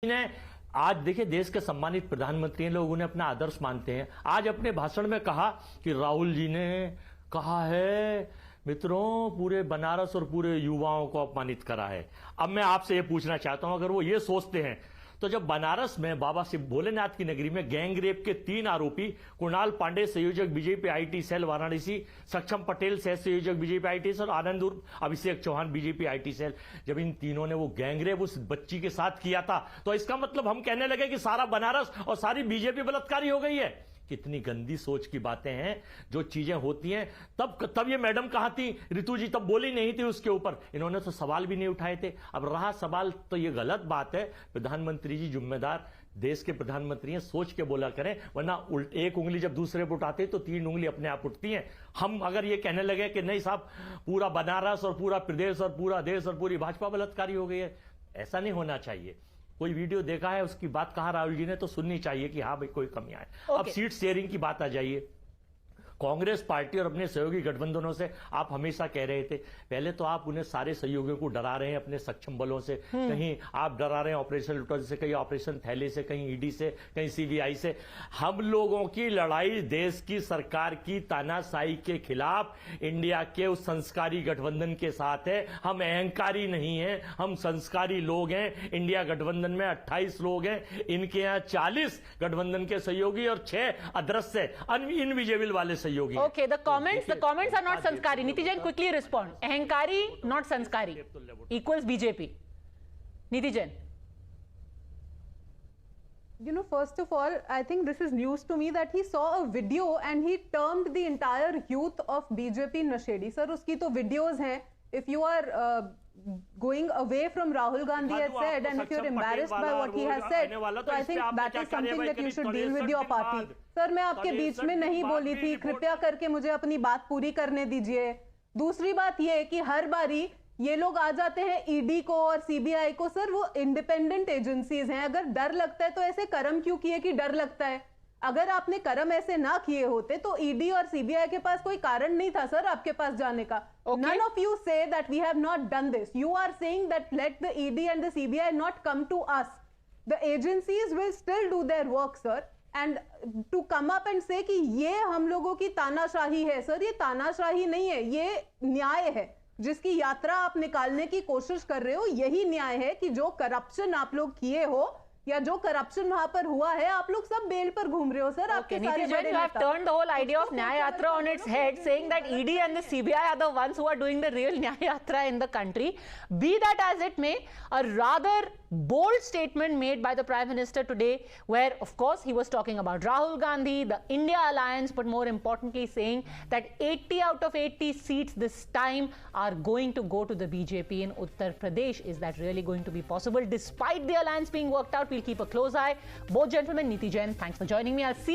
ने आज देखिए, देश के सम्मानित प्रधानमंत्री हैं, लोग उन्हें अपना आदर्श मानते हैं। आज अपने भाषण में कहा कि राहुल जी ने कहा है मित्रों पूरे बनारस और पूरे युवाओं को अपमानित करा है। अब मैं आपसे ये पूछना चाहता हूं, अगर वो ये सोचते हैं तो जब बनारस में बाबा शिव भोलेनाथ की नगरी में गैंगरेप के 3 आरोपी कुणाल पांडे संयोजक बीजेपी आईटी सेल वाराणसी, सक्षम पटेल सह संयोजक बीजेपी आईटी सेल, आनंद उर्फ अभिषेक चौहान बीजेपी आईटी सेल, जब इन तीनों ने वो गैंगरेप उस बच्ची के साथ किया था तो इसका मतलब हम कहने लगे कि सारा बनारस और सारी बीजेपी बलात्कारी हो गई है। कितनी गंदी सोच की बातें हैं जो चीजें होती हैं। तब ये मैडम कहां थी, ऋतु जी तब बोली नहीं थी उसके ऊपर, इन्होंने तो सवाल भी नहीं उठाए थे। अब रहा सवाल तो ये गलत बात है, प्रधानमंत्री जी जिम्मेदार देश के प्रधानमंत्री हैं, सोच के बोला करें, वरना एक उंगली जब दूसरे पर उठाते तो 3 उंगली अपने आप उठती हैं। हम अगर ये कहने लगे कि नहीं साहब पूरा बनारस और पूरा प्रदेश और पूरा देश और पूरी भाजपा बलात्कारी हो गई है, ऐसा नहीं होना चाहिए। कोई वीडियो देखा है, उसकी बात कहा राहुल जी ने तो सुननी चाहिए कि हाँ भाई कोई कमियां है। अब सीट शेयरिंग की बात आ जाइए। कांग्रेस पार्टी और अपने सहयोगी गठबंधनों से आप हमेशा कह रहे थे, पहले तो आप उन्हें सारे सहयोगियों को डरा रहे हैं अपने सक्षम बलों से, कहीं आप डरा रहे हैं ऑपरेशन लुटन से, कहीं ऑपरेशन थैले से, कहीं ईडी से, कहीं सीबीआई से। हम लोगों की लड़ाई देश की सरकार की तानाशाही के खिलाफ इंडिया के उस संस्कारी गठबंधन के साथ है। हम अहंकारी नहीं हैं, हम संस्कारी लोग हैं। इंडिया गठबंधन में 28 लोग हैं, इनके यहाँ 40 गठबंधन के सहयोगी और 6 अदृश्य इनविजिबल वाले Okay, the comments are not sanskari. Niti Jain, quickly respond. Ahankari, not sanskari, equals BJP. Niti Jain. You know, first of all, I think this is news to me that he saw a video and he termed the entire youth of BJP nashedi. Sir, uski to videos hain. If you are going away from Rahul Gandhi has said and if you're embarrassed by what he has said, so I think that is something that you should deal with your party. Sir, मैं आपके बीच में नहीं बोली थी, कृपया करके मुझे अपनी बात पूरी करने दीजिए। दूसरी बात ये है कि हर बारी ये लोग आ जाते हैं ईडी को और सीबीआई को। सर, वो इंडिपेंडेंट एजेंसीज हैं, अगर डर लगता है तो ऐसे कर्म क्यों किए कि डर लगता है? अगर आपने कर्म ऐसे ना किए होते तो ईडी और सीबीआई के पास कोई कारण नहीं था सर आपके पास जाने का। None of you say that we have not done this. You are saying that let the ED and the CBI not come to us. The agencies will still do their work, sir. And to come up and say कि ये हम लोगों की तानाशाही है, sir ये तानाशाही नहीं है, ये न्याय है। जिसकी यात्रा आप निकालने की कोशिश कर रहे हो, यही न्याय है कि जो करप्शन आप लोग किए हो या जो करप्शन वहां पर हुआ है, आप लोग सब बेल पर घूम रहे हो सर। आपके सारे बड़े you have turned the whole idea of Nyaya Yatra on its head, saying that ED and the CBI are the ones who are doing the real Nyaya Yatra in the country. Be that as it may, a rather bold statement made by the Prime Minister today, where of course he was talking about Rahul Gandhi, the India Alliance, but more importantly saying that 80 out of 80 seats this time are going to go to the BJP in Uttar Pradesh. Is that really going to be possible despite the alliance being worked out? We'll keep a close eye. Both gentlemen, Niti Jain, thanks for joining me. I'll see